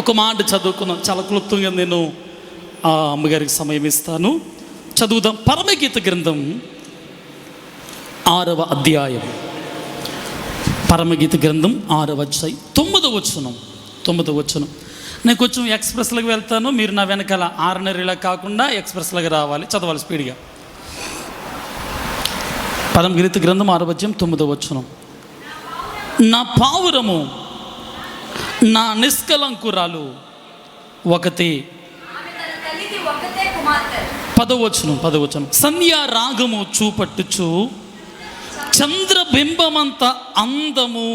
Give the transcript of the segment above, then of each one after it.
ఒక మాట చదువుకున్నాం. చాలా క్లుప్తంగా నేను అమ్మగారికి సమయం ఇస్తాను. చదువుదాం. పరమగీత గ్రంథం 6వ అధ్యాయం. పరమగీత గ్రంథం 6వ అధ్యాయం 9వ వచనం. నేను కొంచెం ఎక్స్ప్రెస్లకు వెళ్తాను, మీరు నా వెనకాల ఆర్డినరీలా కాకుండా ఎక్స్ప్రెస్లకు రావాలి, చదవాలి స్పీడ్గా. పరమగీత గ్రంథం 6వ అధ్యాయం 9వ వచనం. నా పావురము నా నిష్కలంకురాలు ఒకతే. 10వ వచనం. సంధ్యా రాగము చూపట్టుచు చంద్రబింబమంత అందము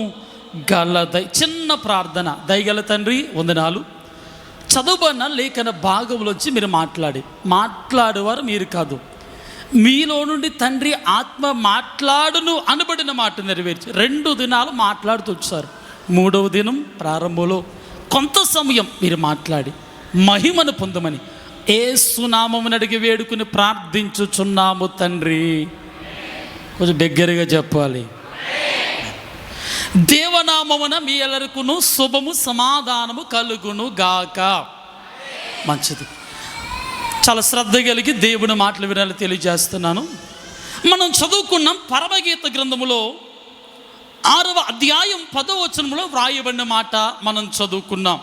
గలదై. చిన్న ప్రార్థన. దయగల తండ్రి వందనాలు. చదువుబడిన లేఖన భాగంలోంచి మీరు మాట్లాడేవారు మీరు కాదు, మీలో నుండి తండ్రి ఆత్మ మాట్లాడును అనబడిన మాట నెరవేర్చి 2 దినాలు మాట్లాడుతూ వచ్చారు. 3వ దినం ప్రారంభంలో కొంత సమయం మీరు మాట్లాడి మహిమను పొందమని యేసు నామమున అడిగి వేడుకుని ప్రార్థించుచున్నాము తండ్రి. కొంచెం దగ్గరగా చెప్పాలి. దేవనామమున మీ ఎల్లరికును శుభము సమాధానము కలుగును గాక. మంచిది. చాలా శ్రద్ధ కలిగి దేవుని మాటలు వినాలని తెలియజేస్తున్నాను. మనం చదువుకున్నాం పరమగీత గ్రంథములో 6వ అధ్యాయం 10వ వచనంలో వ్రాయబడిన మాట మనం చదువుకున్నాం.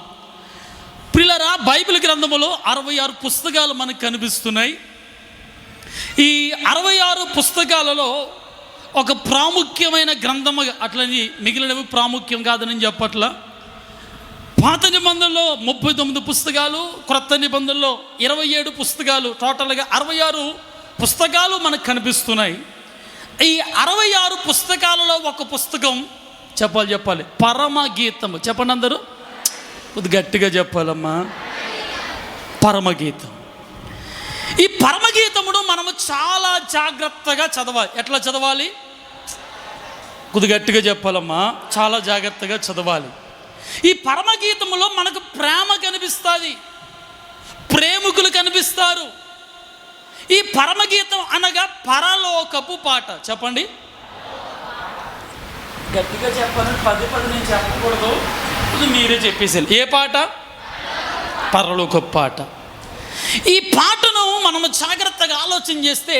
ప్రియులారా, బైబిల్ గ్రంథములో 66 పుస్తకాలు మనకు కనిపిస్తున్నాయి. ఈ 66 పుస్తకాలలో ఒక ప్రాముఖ్యమైన గ్రంథము, అట్లని మిగిలినవి ప్రాముఖ్యం కాదని చెప్పట్ల. పాత నిబంధనలో 39 పుస్తకాలు, క్రొత్త నిబంధనలో 27 పుస్తకాలు, టోటల్గా 66 పుస్తకాలు మనకు కనిపిస్తున్నాయి. ఈ 66 పుస్తకాలలో ఒక పుస్తకం చెప్పాలి పరమగీతము. చెప్పండి అందరూ, కొద్ది గట్టిగా చెప్పాలమ్మా. పరమగీతం. ఈ పరమగీతమును మనము చాలా జాగ్రత్తగా చదవాలి. ఎట్లా చదవాలి? కొద్ది గట్టిగా చెప్పాలమ్మా. చాలా జాగ్రత్తగా చదవాలి. ఈ పరమగీతములో మనకు ప్రేమ కనిపిస్తుంది, ప్రేమికులు కనిపిస్తారు. ఈ పరమగీతం అనగా పరలోకపు పాట. చెప్పండి గట్టిగా చెప్పాలి. 10 నేను చెప్పకూడదు, మీరే చెప్పేసారు. ఏ పాట? పరలోకపు పాట. ఈ పాటను మనము జాగ్రత్తగా ఆలోచన చేస్తే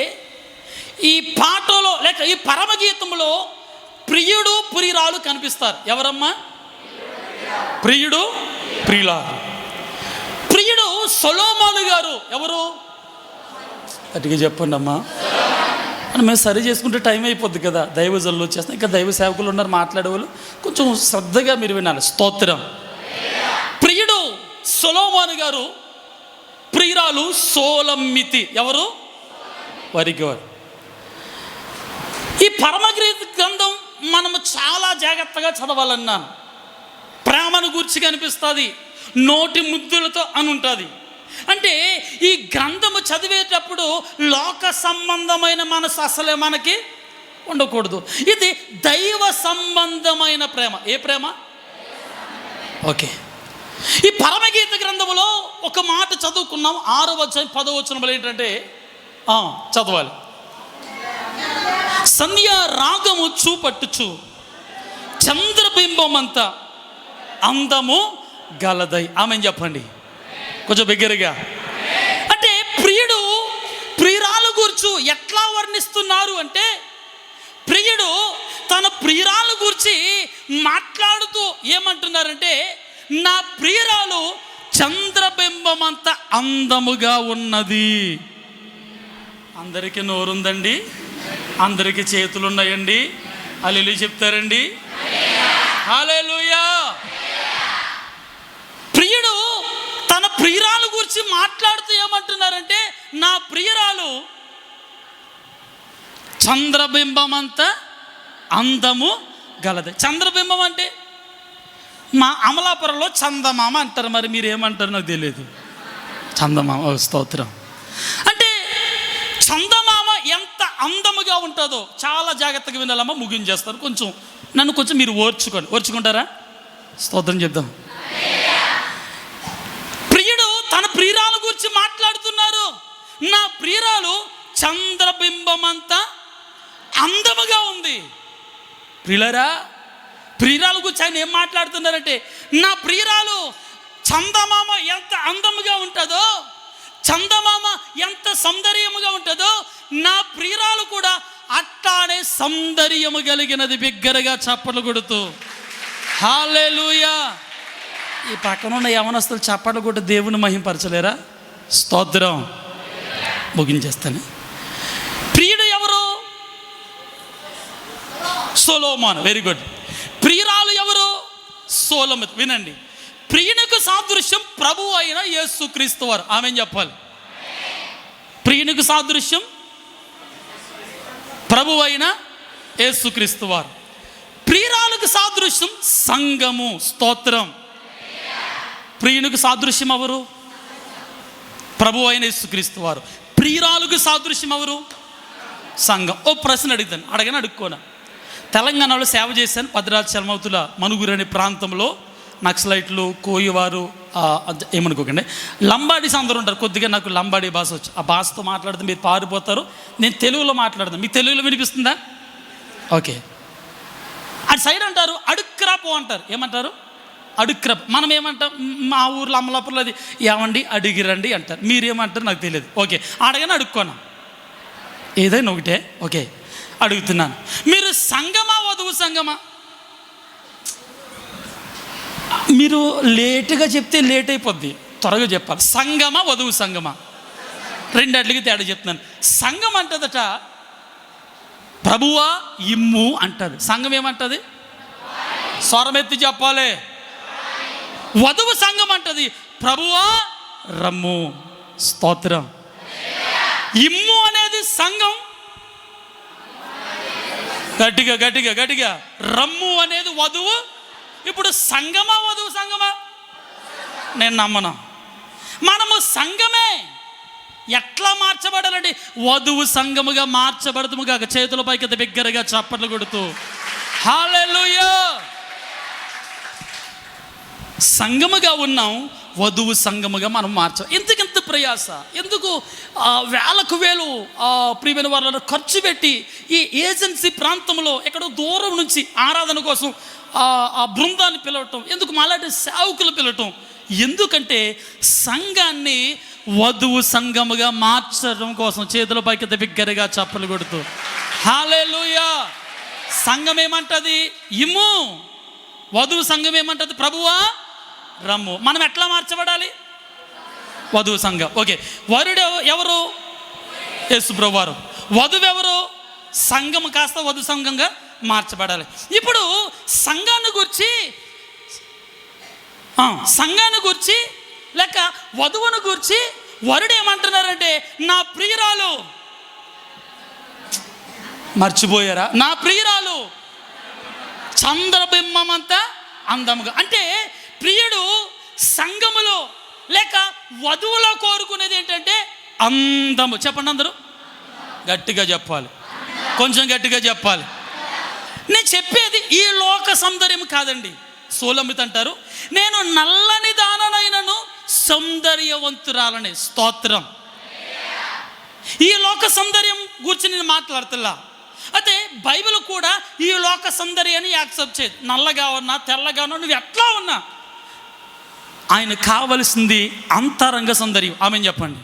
ఈ పాటలో లేక ఈ పరమగీతంలో ప్రియుడు ప్రియురాలు కనిపిస్తారు. ఎవరమ్మా? ప్రియుడు ప్రియురాలు. ప్రియుడు సొలొమోను గారు. ఎవరు? గట్టిగా చెప్పండి అమ్మా. మేము సరి చేసుకుంటే టైం అయిపోద్ది కదా, దైవజనులు వచ్చేస్తాం, ఇంకా దైవ సేవకులు ఉన్నారు మాట్లాడేవాళ్ళు, కొంచెం శ్రద్ధగా మీరు వినాలి. స్తోత్రం. ప్రియుడు సొలొమోను గారు, ప్రియురాలు సోలమ్మితి. ఎవరు? వారికి వారు. ఈ పరమగీత గ్రంథం మనము చాలా జాగ్రత్తగా చదవాలన్నాను. ప్రేమను గురించి కనిపిస్తుంది, నోటి ముద్దులతో అని ఉంటుంది. అంటే ఈ గ్రంథము చదివేటప్పుడు లోక సంబంధమైన మనసు అసలే మనకి ఉండకూడదు. ఇది దైవ సంబంధమైన ప్రేమ. ఏ ప్రేమ? ఓకే. ఈ పరమగీత గ్రంథములో ఒక మాట చదువుకున్నాం. 6వ అధ్యాయం 10వ వచనంలో ఏంటంటే చదవాలి. సంధ్యా రాగము చూపట్టుచు చంద్రబింబమంత అందము గలదై. ఆమె చెప్పండి కొంచెం బిగ్గరగా. అంటే ప్రియుడు ప్రియురాలు గురించి ఎట్లా వర్ణిస్తున్నారు అంటే, ప్రియుడు తన ప్రియురాలు గురించి మాట్లాడుతూ ఏమంటున్నారంటే, నా ప్రియురాలు చంద్రబింబమంత అందముగా ఉన్నది. అందరికీ నోరుందండి, అందరికీ చేతులు ఉన్నాయండి. హల్లెలూయా చెప్తారండి. హల్లెలూయా. ప్రియుడు తన ప్రియురాలు గురించి మాట్లాడుతూ ఏమంటున్నారంటే, నా ప్రియురాలు చంద్రబింబమంత అందము గలది. చంద్రబింబం అంటే మా అమలాపురంలో చందమామ అంటారు. మరి మీరు ఏమంటారు నాకు తెలియదు. చందమామ. స్తోత్రం. అంటే చందమామ ఎంత అందముగా ఉంటుందో చాలా జాగ్రత్తగా వినాలమ్మా. ముగించేస్తారు. నన్ను కొంచెం మీరు ఓర్చుకుంటారా? స్తోత్రం చెప్దాం. ప్రియుడు తన ప్రియురాలు గురించి మాట్లాడుతున్నారు. నా ప్రియురాలు చంద్రబింబమంత అందముగా ఉంది. ప్రియులారా, ప్రియురాలు గురించి ఆయన ఏం మాట్లాడుతున్నారంటే, నా ప్రియురాలు చందమామ ఎంత అందముగా ఉంటుందో, చందమామ ఎంత సౌందర్యముగా ఉంటుందో, నా ప్రియురాలు కూడా అట్లానే సౌందర్యము కలిగినది. బిగ్గరగా చప్పట్లు కొడుతూ హల్లెలూయా. ఈ పక్కనున్న యవనస్తులు చప్పట్లు కొట్టి దేవుని మహింపరచలేరా? స్తోత్రం. ముగించేస్తాను. ప్రియుడు ఎవరు? సొలొమోను. Very good. ప్రియురాలు ఎవరు? సొలొమోను. వినండి, ప్రియునికి సాదృశ్యం ప్రభువు అయిన యేసుక్రీస్తు వారు. ఆమేన్ చెప్పాలి. ప్రియునికి సాదృశ్యం ప్రభువు అయిన యేసుక్రీస్తు వారు. ప్రియురాలకు సాదృశ్యం సంఘము. స్తోత్రం. ప్రియునికి సాదృశ్యం ఎవరు? ప్రభువు అయిన యేసుక్రీస్తు వారు. ప్రియురాలకు సాదృశ్యం ఎవరు? సంఘం. ఓ ప్రశ్న అడగని అడుక్కోనా. తెలంగాణలో సేవ చేశాను. భద్రాద్రి చలమవుతుల మనుగురు అనే ప్రాంతంలో నక్సలైట్లు, కోయివారు, ఏమనుకోకండి, లంబాడీస్ అందరూ ఉంటారు. కొద్దిగా నాకు లంబాడీ భాష వచ్చు. ఆ భాషతో మాట్లాడితే మీరు పారిపోతారు. నేను తెలుగులో మాట్లాడతాను. మీకు తెలుగులో వినిపిస్తుందా? ఓకే. అటు సైడ్ అంటారు అడుక్రాపు అంటారు. ఏమంటారు? అడుక్రాప్. మనం ఏమంటాం? మా ఊర్లో అమలాపురంలో అది ఏమండి అడిగిరండి అంటారు. మీరేమంటారు నాకు తెలియదు. ఓకే, అడగని అడుక్కోనా, ఏదైనా ఒకటే. ఓకే, అడుగుతున్నాను, మీరు సంగమా వధువు సంగమా? మీరు లేటుగా చెప్తే లేట్ అయిపోద్ది, త్వరగా చెప్పాలి. సంగమా వధువు సంగమా? రెండట్లకి తేడా చెప్తున్నాను. సంఘం అంటదట ప్రభువా ఇమ్ము అంటది. సంఘం ఏమంటది? స్వరమెత్తి చెప్పాలి. వధువు సంఘం అంటది ప్రభువా రమ్ము. స్తోత్రం. ఇమ్ము అనేది సంఘం. గట్టిగా గట్టిగా గట్టిగా. రమ్ము అనేది వధువు. ఇప్పుడు సంఘమా వధువు సంఘమా? నేను నమ్మను. మనము సంఘమే. ఎట్లా మార్చబడాలండి? వధువు సంఘముగా మార్చబడదుము కాక. చేతుల పైకి బిగ్గరగా చప్పట్లు కొడుతూ హల్లెలూయా. సంఘముగా ఉన్నాం, వధువు సంఘముగా మనం మార్చాం. ఎందుకంత ప్రయాస? ఎందుకు వేలకు వేలు ప్రియమైన వాళ్ళను ఖర్చు పెట్టి ఈ ఏజెన్సీ ప్రాంతంలో ఎక్కడో దూరం నుంచి ఆరాధన కోసం ఆ బృందాన్ని పిలవటం? ఎందుకు మాలాంటి సేవకులు పిలవటం? ఎందుకంటే సంఘాన్ని వధువు సంఘముగా మార్చడం కోసం. చేతుల పైకి బిగ్గరగా చప్పలు కొడుతూ హల్లెలూయా. సంఘం ఏమంటది? ఇమ్ము. వధువు సంఘం ఏమంటది? ప్రభువా రమ్ము. మనం ఎట్లా మార్చబడాలి? వధువు సంఘం. ఓకే, వరుడు ఎవరు? యేసు ప్రభువు వారు. వధువు ఎవరు? సంఘం కాస్త వధు సంఘంగా మార్చబడాలి. ఇప్పుడు సంఘాన్ని గురించి లేక వధువును గురించి వరుడు ఏమంటున్నారంటే నా ప్రియురాలు. మర్చిపోయారా? నా ప్రియురాలు చంద్రబింబం అంతా అందముగా. అంటే ప్రియుడు సంఘములో లేక వధువులో కోరుకునేది ఏంటంటే అందము. చెప్పండి అందరూ గట్టిగా చెప్పాలి, కొంచెం గట్టిగా చెప్పాలి. నేను చెప్పేది ఈ లోక సౌందర్యం కాదండి. సోలమిత అంటారు నేను నల్లని దాననైనను సౌందర్యవంతురాలని. స్తోత్రం. ఈ లోక సౌందర్యం గురించి నేను మాట్లాడుతున్నా. అయితే బైబిల్ కూడా ఈ లోక సౌందర్యాన్ని యాక్సెప్ట్ చేయదు. నల్లగా ఉన్నా తెల్లగా ఉన్నా నువ్వు ఎట్లా ఉన్నా ఆయన కావలసింది అంతరంగ సౌందర్యం. ఆమెను చెప్పండి.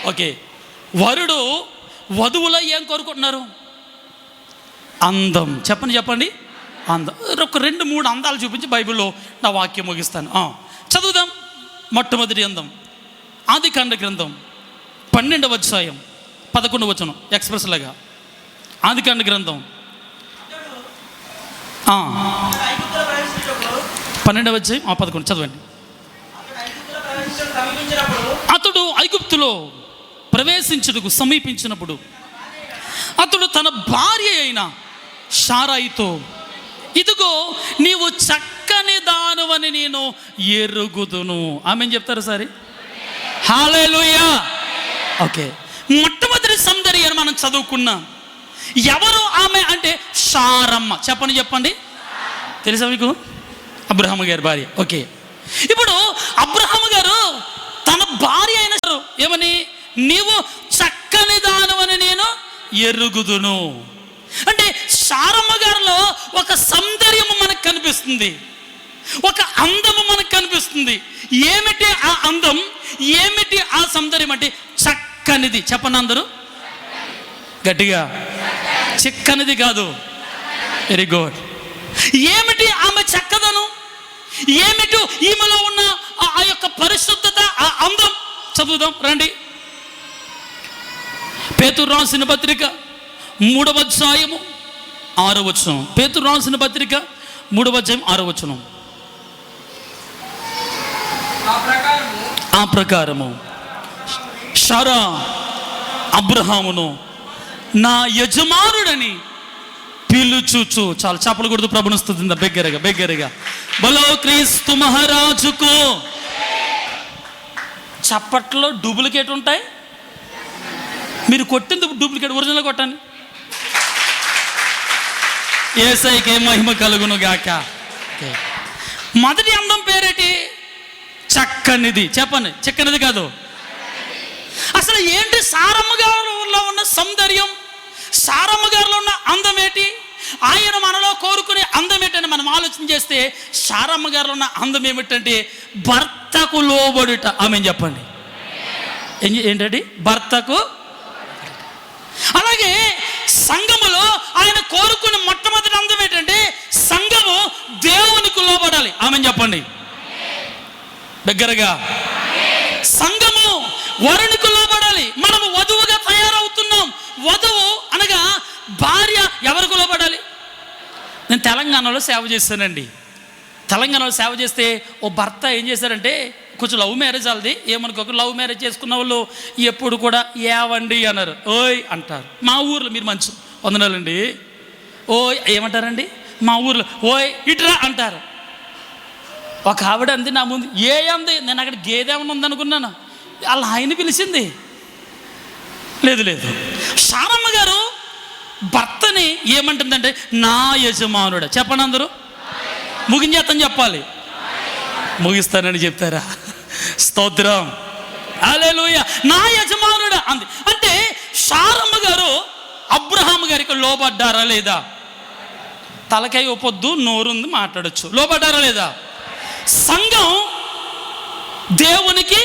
ఓకే, వరుడు వధువులో ఏం కోరుకుంటున్నారు? అందం. చెప్పండి అందం. ఒక 2-3 అందాలు చూపించి బైబిల్లో నా వాక్యం ముగిస్తాను. చదువుదాం. మొట్టమొదటి అందం ఆదికాండ గ్రంథం 12వ అధ్యాయం 11వ వచనం. ఎక్స్ప్రెస్ లాగా ఆదికాండ గ్రంథం 12వ అధ్యాయం 11 చదవండి. అతడు ఐగుప్తులో ప్రవేశించుటకు సమీపించినప్పుడు అతడు తన భార్య అయిన శారాయితో ఇదిగో నీవు చక్కని దానవని నేను ఎరుగుదును. ఆమె చెప్తారు సరే. హల్లెలూయా. ఓకే, మొట్టమొదటి సౌందర్యాన్ని మనం చదువుకున్నాం. ఎవరు ఆమె అంటే శారమ్మ. చెప్పండి. తెలుసా మీకు? అబ్రహాము గారి భార్య. ఓకే, ఇప్పుడు అబ్రహాము గారు తన భార్య అయిన ఏమని? నీవు చక్కని దానవని నేను ఎరుగుదును. అంటే శారమ్మ గారిలో ఒక సౌందర్యం మనకు కనిపిస్తుంది. ఒక అందము మనకు కనిపిస్తుంది. ఏమిటి ఆ అందం, ఏమిటి ఆ సౌందర్యం అంటే చక్కనిది. చెప్పండి అందరూ గట్టిగా, చిక్కనిది కాదు. Very good. ఏమిటి ఆమె చక్కదనం, ఏమిటి ఈమెలో ఉన్న ఆ యొక్క పరిశుద్ధత, ఆ అందం? చదువుదాం రండి. పేతురు రాసిన పత్రిక 3వ అధ్యాయము 6వ వచనం. పేతురు రాసిన పత్రిక 3వ అధ్యాయం 6వ వచనం. ఆ ప్రకారము శారా అబ్రహామును నా యజమానుడని పిలుచుచు, చాలా చప్పలు కొడుతూ ప్రభుని స్తుతిందా బిగ్గరగా. బలో క్రీస్తు మహారాజుకు. చప్పట్లో డూప్లికేట్ ఉంటాయి. మీరు కొట్టింది డూప్లికేట్, ఒరిజినల్ కొట్టండి. యేసయ్యకే మహిమ కలుగును గాక. మొదటి అందం పేరేటి? చక్కనిది. చెప్పండి, చక్కనిది కాదు. అసలు ఏంటి సారమ్మ గారిలో ఉన్న సౌందర్యం, సారమ్మ గారిలో ఉన్న అందం ఏంటి, ఆయన మనలో కోరుకునే అందం ఏంటని మనం ఆలోచన చేస్తే సారమ్మ గారిలో ఉన్న అందం ఏమిటంటే భర్తకు లోబడుట. ఆమె చెప్పండి ఏంటండి? భర్తకు. అలాగే సంఘములో ఆయన కోరుకునే మొట్టమొదటి అందం ఏంటంటే సంఘము దేవునికి లోబడాలి. ఆమె చెప్పండి దగ్గరగా. సంఘము వరునికి లోబడాలి. మనము వధువుగా తయారవుతున్నాం. వధువు అనగా భార్య ఎవరికి లోబడాలి? నేను తెలంగాణలో సేవ చేశానండి. తెలంగాణలో సేవ చేస్తే ఓ భర్త ఏం చేశారంటే, కొంచెం లవ్ మ్యారేజ్ వాళ్ళది, ఏమనుకోక లవ్ మ్యారేజ్ చేసుకున్న వాళ్ళు ఎప్పుడు కూడా ఏవండి అన్నారు, ఓయ్ అంటారు. మా ఊర్లో మీరు మంచి వందనాలండి, ఓయ్ ఏమంటారండి మా ఊర్లో, ఓయ్ ఇట్రా అంటారు. ఒక ఆవిడ అంది నా ముందు, ఏ అంది, నేను అక్కడ గేదె ఏమన్నా ఉందనుకున్నాను, వాళ్ళ ఆయన పిలిచింది. లేదు శారమ్మ గారు భర్తని ఏమంటుందంటే నా యజమానుడు. చెప్పండి అందరూ, ముగించేస్తాను చెప్పాలి. ముగిస్తానని చెప్తారా? స్తోత్రం, హల్లెలూయా. నా యజమానుడు అంది అంటే శారమ్మ గారు అబ్రహాం గారికి లోబడ్డారా లేదా? తలకాయ ఒప్పొద్దు, నోరుంది మాట్లాడచ్చు. లోబడ్డారా లేదా? సంఘం దేవునికి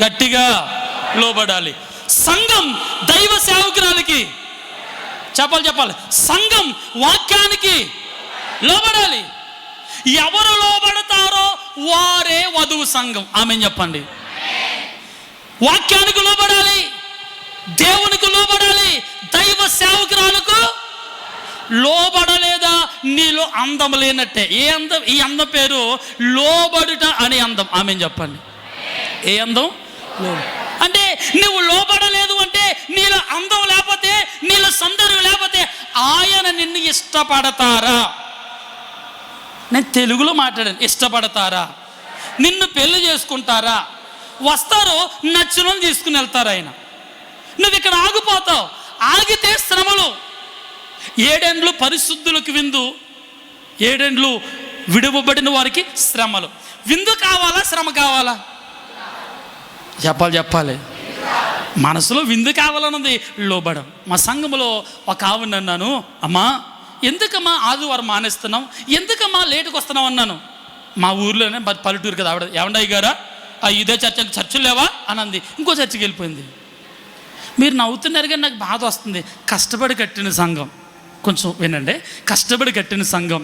గట్టిగా లోబడాలి. సంఘం దైవ సేవకురాలకి చెప్పాలి. సంఘం వాక్యానికి లోబడాలి. ఎవరు లోబడతారో వారే వధువు సంఘం. ఆమె చెప్పండి. వాక్యానికి లోబడాలి, దేవునికి లోబడాలి, దైవ సేవకురాలకు లోబడలేదా నీలో అందం లేనట్టే. ఏ అందం? ఈ అందం పేరు లోబడుట అనే అందం. ఆమె చెప్పండి. ఏ అందం? అంటే నువ్వు లోబడలేదు అంటే, నీలో అందం లేకపోతే, నీలో సౌందర్యం లేకపోతే ఆయన నిన్ను ఇష్టపడతారా? నేను తెలుగులో మాట్లాడాను. ఇష్టపడతారా? నిన్ను పెళ్లి చేసుకుంటారా? వస్తారు, నచ్చిన తీసుకుని వెళ్తారు ఆయన. నువ్వు ఇక్కడ ఆగిపోతావు. ఆగితే శ్రమలు. 7 ఏండ్లు పరిశుద్ధులకు విందు, 7 ఏండ్లు విడువబడిన వారికి శ్రమలు. విందు కావాలా, శ్రమ కావాలా? చెప్పాలి. మనసులో విందు కావాలన్నది లోబడం. మా సంఘంలో ఒక ఆవిడ అన్నాను, అమ్మా ఎందుకమ్మా ఆదివారం మానేస్తున్నాం, ఎందుకమ్మా లేటుకు వస్తున్నాం అన్నాను. మా ఊర్లోనే పల్లెటూరు కదా ఆవిడ, ఏమండయ్య గారా ఇదే చర్చలు లేవా అని అంది. ఇంకో చర్చకి వెళ్ళిపోయింది. మీరు నవ్వుతున్నారు కానీ నాకు బాధ వస్తుంది. కష్టపడి కట్టిన సంఘం, కొంచెం వినండి, కష్టపడి కట్టిన సంఘం.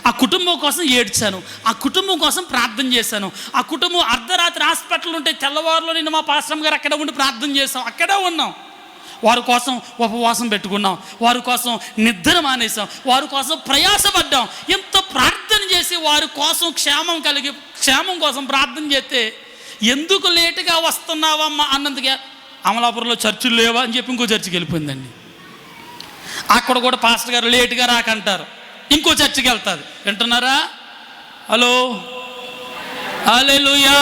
ఆ కుటుంబం కోసం ఏడ్చాను, ఆ కుటుంబం కోసం ప్రార్థన చేశాను. ఆ కుటుంబం అర్ధరాత్రి హాస్పిటల్ ఉంటే తెల్లవారులో నేను మా పాస్టర్ గారు అక్కడ ఉండి ప్రార్థన చేసాం. అక్కడే ఉన్నాం. వారి కోసం ఉపవాసం పెట్టుకున్నాం, వారి కోసం నిద్ర మానేసాం, వారి కోసం ప్రయాసపడ్డాం. ఎంత ప్రార్థన చేసి వారి కోసం క్షేమం కోసం ప్రార్థన చేస్తే, ఎందుకు లేటుగా వస్తున్నావమ్మా అన్నందుకే అమలాపురంలో చర్చిలు లేవా అని చెప్పి ఇంకో చర్చికి వెళ్ళిపోయిందండి. అక్కడ కూడా పాస్టర్ గారు లేటుగా రాకంటారు, ఇంకో చర్చికి వెళ్తుంది. వింటున్నారా? హలో, హల్లెలూయా.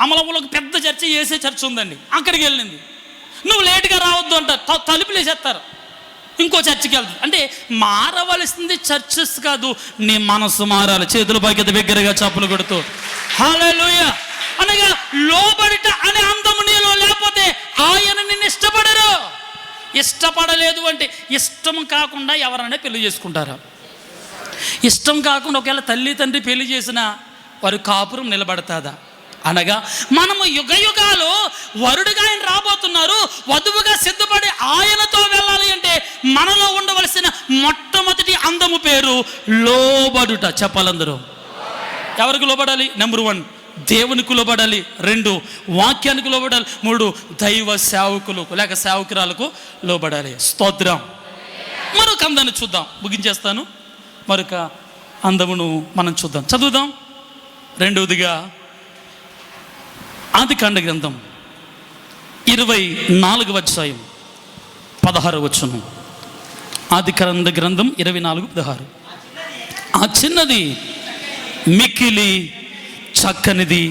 అమలాపురంలో పెద్ద చర్చి, వేసే చర్చి ఉందండి, అక్కడికి వెళ్ళింది. నువ్వు లేటుగా రావద్దు అంటారు, తలుపులు వేసేస్తారు. ఇంకో చర్చికి వెళ్తుంది. అంటే మారవలసింది చర్చెస్ కాదు, నీ మనసు మారాలి. చేతుల పైకి దగ్గరగా చప్పులు కొడుతూ హల్లెలూయా అనగా లోబడిట అనే అందము నీలో లేకపోతే ఆయన నిన్ను ఇష్టపడరు. ఇష్టపడలేదు అంటే ఇష్టం కాకుండా ఎవరైనా పెళ్లి చేసుకుంటారా? ఇష్టం కాకుండా ఒకవేళ తల్లి తండ్రి పెళ్లి చేసినా వారి కాపురం నిలబడతాదా? అనగా మనము యుగయుగాలు వరుడుగా ఆయన రాబోతున్నారు, వధువుగా సిద్ధపడి ఆయనతో వెళ్ళాలి అంటే మనలో ఉండవలసిన మొట్టమొదటి అందము పేరు లోబడుట. చెప్పాలందరూ. ఎవరికి లోబడాలి? నెంబర్ 1 దేవునికి లోబడాలి, 2 వాక్యానికి లోబడాలి, 3 దైవ సేవకులకు లేక సేవకురాలకు లోబడాలి. స్తోత్రం. మరొక అందాన్ని చూద్దాం, ముగించేస్తాను. మరొక అందమును మనం చూద్దాం, చదువుదాం. రెండవదిగా ఆదికాండ గ్రంథం 24వ అధ్యాయం 16వ వచనం. ఆదికాండ గ్రంథం 24:16. ఆ చిన్నది మిక్కిలి చక్కనిది,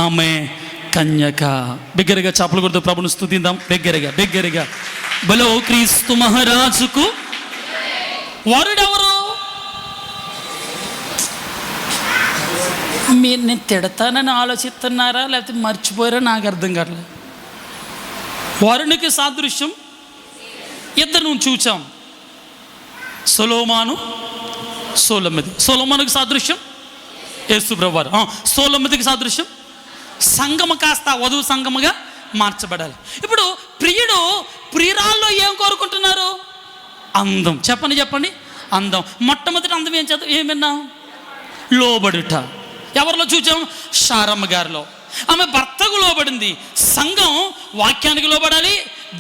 ఆమె కన్యక. బిగ్గరగా చప్పలు కొడుతూ ప్రభుని స్తుతిద్దాం. బిగ్గరగా బలో క్రీస్తు మహారాజుకు. వరుడెవరు? మీరు నేను తిడతానని ఆలోచిస్తున్నారా లేకపోతే మర్చిపోయారా నాకు అర్థం కావట్లేదు. వరునికి సాదృశ్యం ఇద్దరు చూచాం, సొలొమోను, సొలొమోను. సొలొమోనుకి సాదృశ్యం యేసు ప్రభువారు. సొలొమోనుకి సాదృశ్యం సంగమ కాస్త వధువు సంగముగా మార్చబడాలి. ఇప్పుడు ప్రియుడు ప్రియురాల్లో ఏం కోరుకుంటున్నారు? అందం. చెప్పండి అందం. మొట్టమొదటి అందం ఏమన్నా? లోబడుట. ఎవరిలో చూచాం? శారమ్మ గారిలో. ఆమె భర్తకు లోబడింది. సంఘం వాక్యానికి లోబడాలి,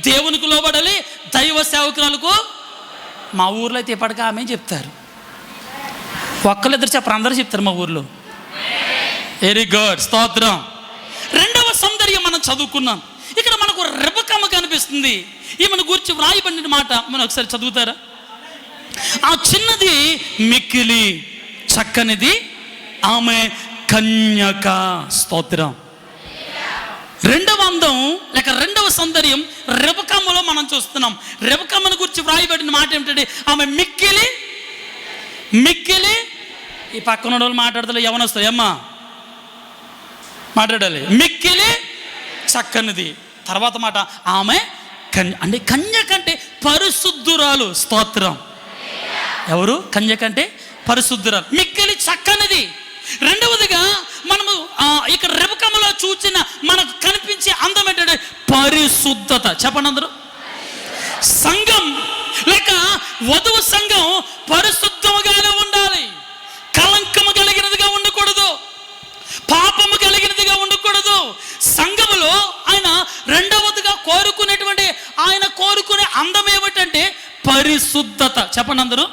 దేవునికి లోబడాలి, దైవ సేవకురాలకు. మా ఊర్లో అయితే ఇప్పటికీ ఆమె చెప్తారు, ఒక్కరిద్దరు చెప్పరు, అందరూ చెప్తారు మా ఊర్లో. వెరీ గుడ్, స్తోత్రం. రెండవ సౌందర్యం మనం చదువుకున్నాం. ఇక్కడ మనకు రెబెక్కమ్మ కనిపిస్తుంది. ఈమెను గురించి వ్రాయబడిన మాట మనం ఒకసారి చదువుతారా? ఆ చిన్నది మిక్కిలి చక్కనిది, ఆమె కన్యక. స్తోత్రం. రెండవ అందం లేక రెండవ సౌందర్యం రెబెక్కమ్మలో మనం చూస్తున్నాం. రెబెక్కమ్మను గురించి వ్రాయబడిన మాట ఏమిటంటే ఆమె మిక్కిలి. ఈ పక్కన వాళ్ళు మాట్లాడతారు, యవనొస్తారు, అమ్మా మాట్లాడాలి. మిక్కిలి చక్కనిది. తర్వాత మాట ఆమె అంటే కన్యక అంటే పరిశుద్ధురాలు. స్తోత్రం. ఎవరు? కన్యక అంటే పరిశుద్ధురాలు, మిక్కిలి చక్కనిది. రెండవదిగా మనము ఇక్కడ రెబెక్కమ్మలో చూసిన మనకు కనిపించే అందం ఏంటంటే పరిశుద్ధత. చెప్పండి అందరూ. సంఘం లేక వధువు సంఘం పరిశుద్ధముగానే ఉండాలి. కలంకము కలిగినదిగా ఉండకూడదు, పాపము కలిగినదిగా ఉండకూడదు. సంఘములో ఆయన రెండవదిగా కోరుకునేటువంటి ఆయన కోరుకునే అందం ఏమిటంటే పరిశుద్ధత. చెప్పండి అందరూ.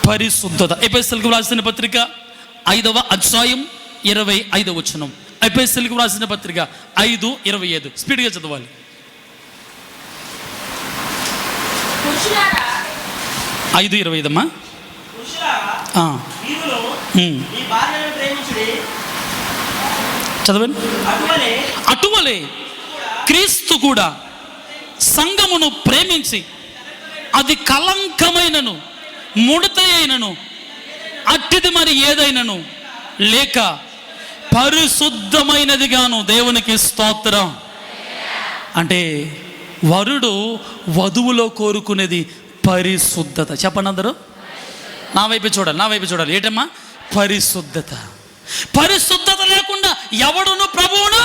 పరిశుద్ధత. ఎఫెసీయులకు రాసిన పత్రిక 5వ అధ్యాయం 25వ వచనం. ఎఫెసీయులకు రాసిన పత్రిక 5:25. స్పీడ్గా చదవాలి. 5:25 అమ్మా. చదవండి. అటువలే క్రీస్తు కూడా సంఘమును ప్రేమించి అది కలంకమైనను ముడత అయినను అట్టిది మరి ఏదైనను లేక పరిశుద్ధమైనదిగాను. దేవునికి స్తోత్రం. అంటే వరుడు వధువులో కోరుకునేది పరిశుద్ధత. చెప్పండి అందరూ. నా వైపు చూడాలి. ఏంటమ్మా? పరిశుద్ధత. పరిశుద్ధత లేకుండా ఎవడును ప్రభువును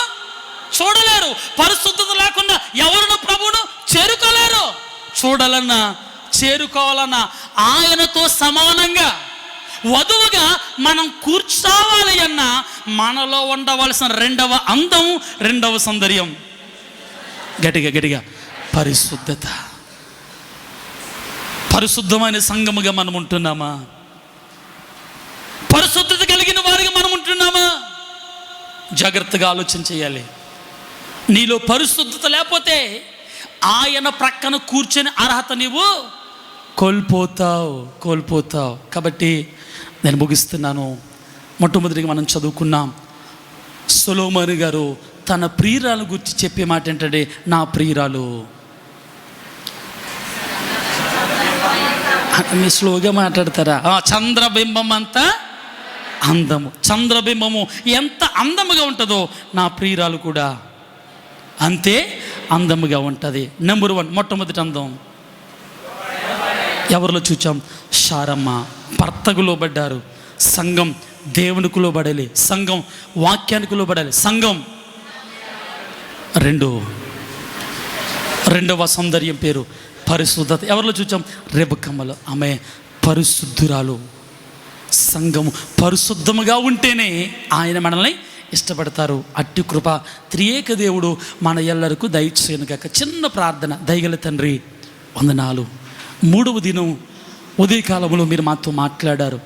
చూడలేరు. పరిశుద్ధత లేకుండా ఎవరును ప్రభువును చేరుకోలేరు. చూడాలన్నా చేరుకోవాలన్నా ఆయనతో సమానంగా వధువుగా మనం కూర్చోవాలి అన్న మనలో ఉండవలసిన రెండవ అందం, రెండవ సౌందర్యం గట్టిగా పరిశుద్ధత. పరిశుద్ధమైన సంఘముగా మనం ఉంటున్నామా? పరిశుద్ధత కలిగిన వారిగా మనం ఉంటున్నామా? జాగ్రత్తగా ఆలోచన చేయాలి. నీలో పరిశుద్ధత లేకపోతే ఆయన ప్రక్కన కూర్చొని అర్హత నీవు కోల్పోతావు. కాబట్టి నేను ముగిస్తున్నాను. మొట్టమొదటిగా మనం చదువుకున్నాం, సొలొమోను గారు తన ప్రియురాలు గురించి చెప్పే మాట ఏంటంటే నా ప్రియురాలు. మీ స్లోగా మాట్లాడతారా? చంద్రబింబం అంతా అందము. చంద్రబింబము ఎంత అందముగా ఉంటుందో నా ప్రియురాలు కూడా అంతే అందముగా ఉంటుంది. నెంబర్ 1 మొట్టమొదటి అందం ఎవరిలో చూచాం? శారమ్మ భర్తకు లోబడ్డారు. సంఘం దేవునికి లోబడాలి, సంఘం వాక్యానికి లోబడాలి, సంఘం రెండవ సౌందర్యం పేరు పరిశుద్ధత. ఎవరిలో చూచాం? రెబెక్కమ్మలో. ఆమె పరిశుద్ధురాలు. సంఘము పరిశుద్ధముగా ఉంటేనే ఆయన మనల్ని ఇష్టపడతారు. అట్టి కృప త్రియేక దేవుడు మన ఎల్లరకు దయచేయను గాక. చిన్న ప్రార్థన. దయగల తండ్రి వందనాలు. 3వ దినం ఉదయకాలంలో మీరు మాతో మాట్లాడారు.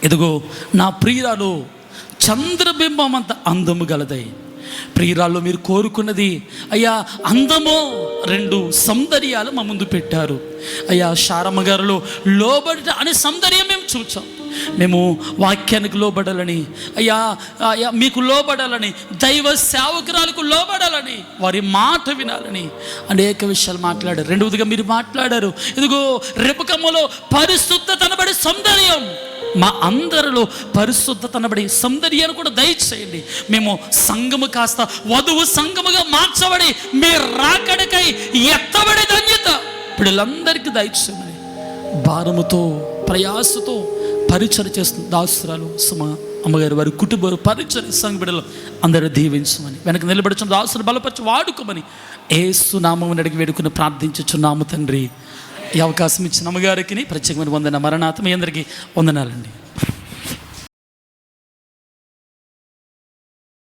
ఇదిగో నా ప్రియురాలు చంద్రబింబం అంత అందము గలదై. ప్రియురాల్లో మీరు కోరుకున్నది అయ్యా అందమో 2 సౌందర్యాలు మా ముందు పెట్టారు అయ్యా. శారమ్మ గారిలో లోబడ అనే సౌందర్యం మేము చూచాం. మేము వాక్యానికి లోబడాలని అయ్యా, అయ్యా మీకు లోబడాలని, దైవ సేవకురాలకు లోబడాలని, వారి మాట వినాలని అనేక విషయాలు మాట్లాడారు. 2వదిగా మీరు మాట్లాడారు, ఇదిగో రెబెక్కమ్మలో పరిశుద్ధత అనబడే సౌందర్యం, మా అందరిలో పరిశుద్ధత అనబడే సౌందర్యాన్ని కూడా దయచేయండి. మేము సంఘము కాస్త వధువు సంఘముగా మార్చబడి మీ రాకడకై ఎత్తబడే ధన్యత పిల్లలందరికీ దయచేయమని భారముతో ప్రయాసతో పరిచయం చేస్తున్న దాసురాలు సుమ అమ్మగారు, వారి కుటుంబాలు పరిచయం సంఘ బిడ్డలు అందరూ దీవించమని, వెనక నిలబడుచున్న దాసులు బలపరిచి వాడుకోమని యేసు నామమున అడిగి వేడుకుని ప్రార్థించుచున్నాము తండ్రి. ఈ అవకాశం ఇచ్చిన అమ్మగారికి ప్రత్యేకమైన వందన. మరణాత మీ అందరికీ వందనాలండి.